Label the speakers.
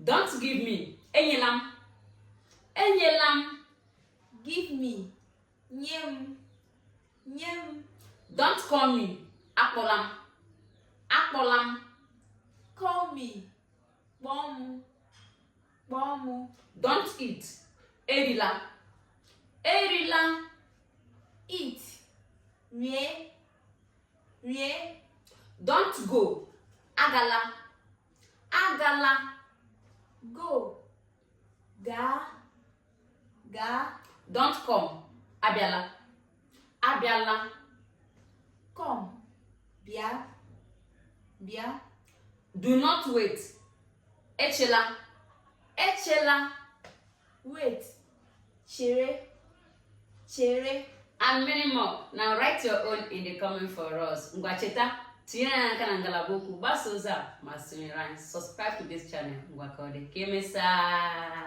Speaker 1: Don't give me. Enyela m. Enyela m.
Speaker 2: Give me. Nye m. Nye m.
Speaker 1: Don't call me. Akpọla m. Akpọla m.
Speaker 2: Call me. Kpọọ m. Kpọọ m.
Speaker 1: Don't eat. Erila. Erila.
Speaker 2: Eat. Rie. Rie.
Speaker 1: Don't go. Agala. Agala.
Speaker 2: Go. Gaa. Gaa.
Speaker 1: Don't come. Abịala. Abịala.
Speaker 2: Come. Bịa. Bịa.
Speaker 1: Do not wait. Echela. Echela.
Speaker 2: Wait. Chere. Chere.
Speaker 1: And many more. Now write your own in the comment for us. Ngwa cheta, tinyere ya aka na ngalaba okwu, gbasa ozi a ma sonyere anyị. Subscribe to this channel. Ngwa ka ọ dị. Ka emesịa.